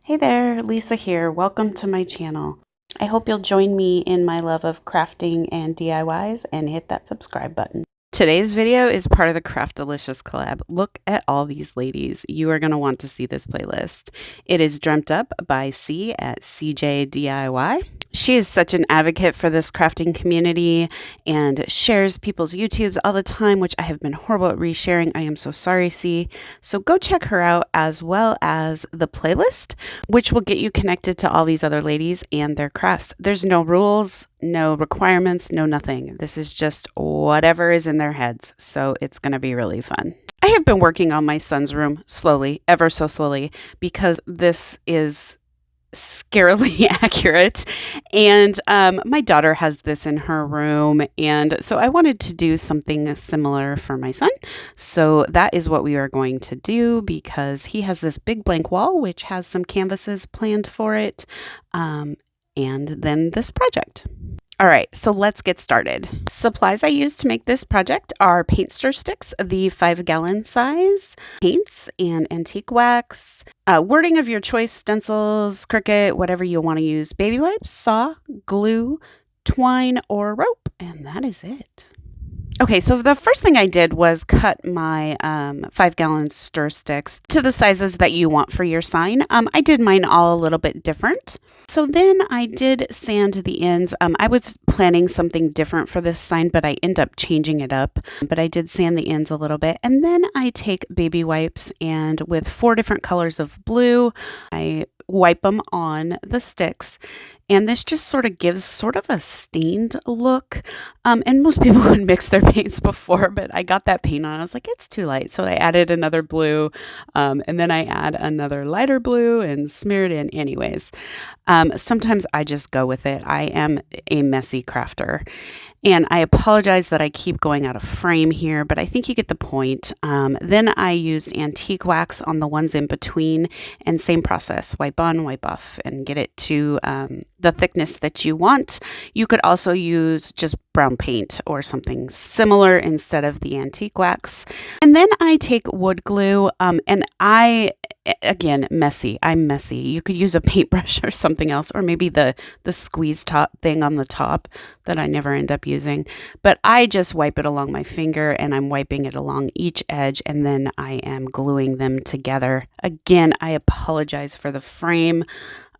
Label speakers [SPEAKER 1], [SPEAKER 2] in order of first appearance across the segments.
[SPEAKER 1] Hey there, Lisa here. Welcome to my channel. I hope you'll join me in my love of crafting and DIYs and hit that subscribe button. Today's video is part of the Craftilicious collab. Look at all these ladies. You are going to want to see this playlist. It is dreamt up by C at CJ DIY. She is such an advocate for this crafting community and shares people's YouTubes all the time, which I have been horrible at resharing. I am so sorry, C. So go check her out, as well as the playlist, which will get you connected to all these other ladies and their crafts. There's no rules, no requirements, no nothing. This is just whatever is in their heads. So it's going to be really fun. I have been working on my son's room slowly, ever so slowly, because this is scarily accurate, and my daughter has this in her room, and so I wanted to do something similar for my son. So that is what we are going to do, because he has this big blank wall which has some canvases planned for it, and then this project. All right, so let's get started. Supplies I used to make this project are paintsticks, the 5-gallon size, paints and antique wax, wording of your choice, stencils, Cricut, whatever you want to use, baby wipes, saw, glue, twine, or rope, and that is it. Okay, so the first thing I did was cut my 5-gallon stir sticks to the sizes that you want for your sign. I did mine all a little bit different. So then I did sand the ends. I was planning something different for this sign, but I end up changing it up. But I did sand the ends a little bit. And then I take baby wipes, and with 4 different colors of blue, I wipe them on the sticks. And this just sort of gives sort of a stained look. And most people would mix their paints before, but I got that paint on. I was like, it's too light. So I added another blue, and then I add another lighter blue and smear it in anyways. Sometimes I just go with it. I am a messy crafter. And I apologize that I keep going out of frame here, but I think you get the point. Then I used antique wax on the ones in between, and same process, wipe on, wipe off, and get it to the thickness that you want. You could also use just brown paint or something similar instead of the antique wax. And then I take wood glue, and again, messy. I'm messy. You could use a paintbrush or something else, or maybe the squeeze top thing on the top that I never end up using. But I just wipe it along my finger, and I'm wiping it along each edge, and then I am gluing them together. Again, I apologize for the frame.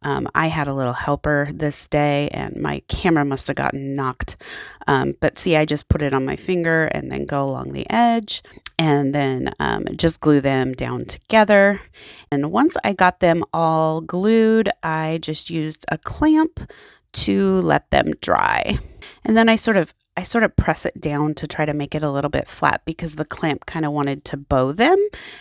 [SPEAKER 1] I had a little helper this day, and my camera must have gotten knocked. But see, I just put it on my finger and then go along the edge, and then just glue them down together. And once I got them all glued, I just used a clamp to let them dry. And then I sort of press it down to try to make it a little bit flat, because the clamp kind of wanted to bow them.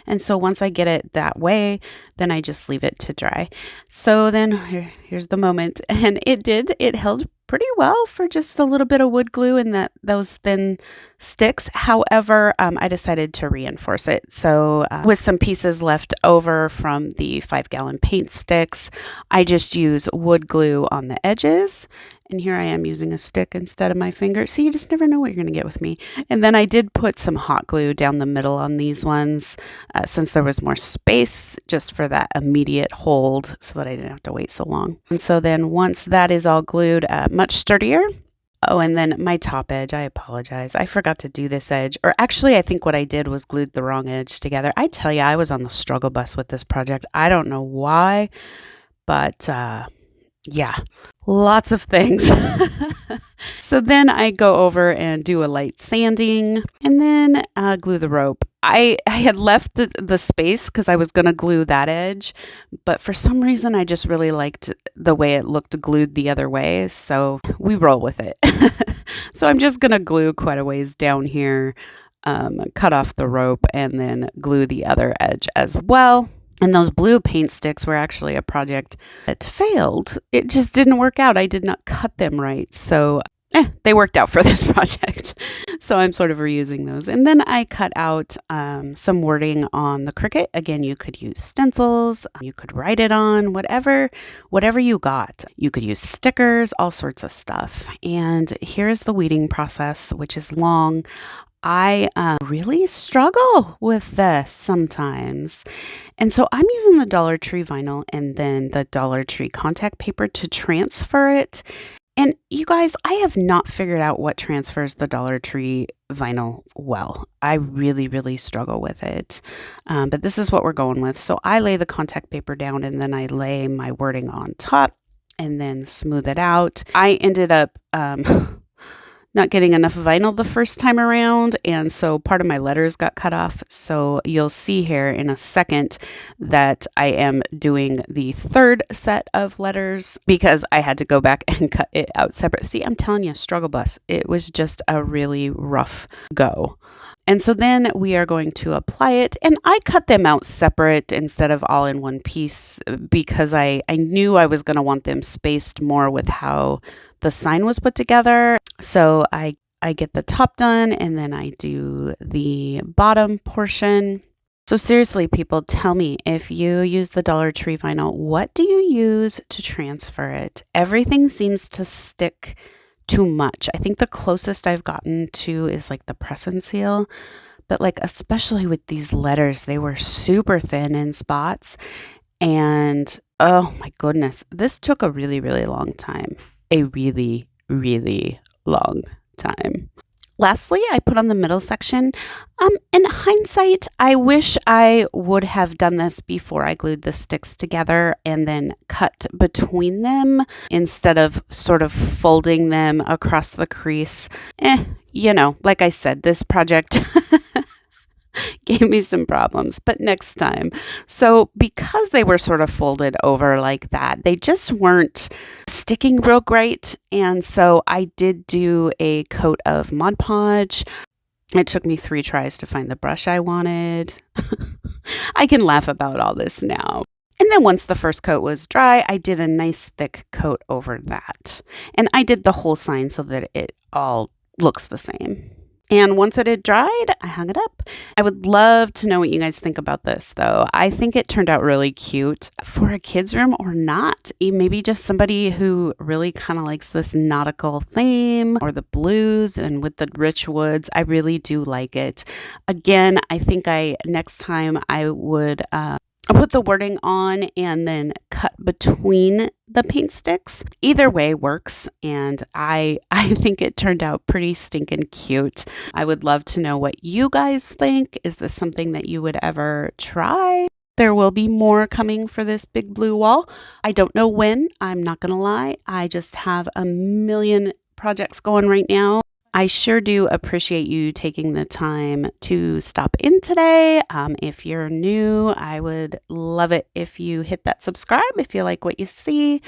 [SPEAKER 1] And so once I get it that way, then I just leave it to dry. So then here's the moment. And it held pretty well for just a little bit of wood glue and those thin sticks. However, I decided to reinforce it. So with some pieces left over from the 5-gallon paint sticks, I just use wood glue on the edges. And here I am using a stick instead of my finger. So you just never know what you're going to get with me. And then I did put some hot glue down the middle on these ones, since there was more space, just for that immediate hold, so that I didn't have to wait so long. And so then once that is all glued, much sturdier. Oh, and then my top edge, I apologize. I forgot to do this edge. Or actually, I think what I did was glued the wrong edge together. I tell you, I was on the struggle bus with this project. I don't know why, but yeah, lots of things. So then I go over and do a light sanding, and then glue the rope. I had left the space because I was going to glue that edge, but for some reason I just really liked the way it looked glued the other way, so we roll with it. So I'm just going to glue quite a ways down here, cut off the rope, and then glue the other edge as well. And those blue paint sticks were actually a project that failed. It just didn't work out. I did not cut them right. So they worked out for this project. So I'm sort of reusing those. And then I cut out some wording on the Cricut. Again, you could use stencils. You could write it on whatever you got. You could use stickers, all sorts of stuff. And here's the weeding process, which is long. I really struggle with this sometimes. And so I'm using the Dollar Tree vinyl and then the Dollar Tree contact paper to transfer it. And you guys, I have not figured out what transfers the Dollar Tree vinyl well. I really, really struggle with it. But this is what we're going with. So I lay the contact paper down and then I lay my wording on top and then smooth it out. I ended up not getting enough vinyl the first time around, and so part of my letters got cut off. So you'll see here in a second that I am doing the third set of letters because I had to go back and cut it out separate. See, I'm telling you, struggle bus. It was just a really rough go. And so then we are going to apply it, and I cut them out separate instead of all in one piece because I knew I was going to want them spaced more with how the sign was put together. So I get the top done and then I do the bottom portion. So seriously, people, tell me, if you use the Dollar Tree vinyl, what do you use to transfer it? Everything seems to stick too much. I think the closest I've gotten to is like the press and seal, but like especially with these letters, they were super thin in spots. And oh my goodness, this took a really, really long time. A really, really long time. Lastly, I put on the middle section. In hindsight, I wish I would have done this before I glued the sticks together and then cut between them instead of sort of folding them across the crease. Like I said, this project gave me some problems, but next time. So because they were sort of folded over like that, they just weren't sticking real great. And so I did do a coat of Mod Podge. It took me 3 tries to find the brush I wanted. I can laugh about all this now. And then once the first coat was dry, I did a nice thick coat over that. And I did the whole sign so that it all looks the same. And once it had dried, I hung it up. I would love to know what you guys think about this, though. I think it turned out really cute for a kid's room or not. Maybe just somebody who really kind of likes this nautical theme or the blues and with the rich woods. I really do like it. Again, I think next time I would put the wording on and then cut between the paint sticks. Either way works, and I think it turned out pretty stinking cute. I would love to know what you guys think. Is this something that you would ever try? There will be more coming for this big blue wall. I don't know when, I'm not gonna lie. I just have a million projects going right now. I sure do appreciate you taking the time to stop in today. If you're new, I would love it if you hit that subscribe if you like what you see.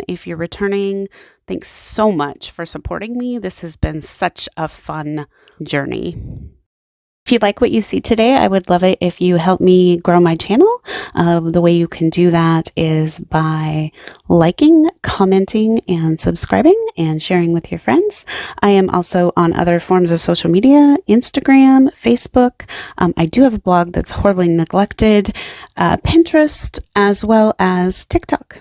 [SPEAKER 1] If you're returning, thanks so much for supporting me. This has been such a fun journey. If you like what you see today, I would love it if you help me grow my channel. The way you can do that is by liking, commenting, and subscribing and sharing with your friends. I am also on other forms of social media, Instagram, Facebook. I do have a blog that's horribly neglected, Pinterest, as well as TikTok.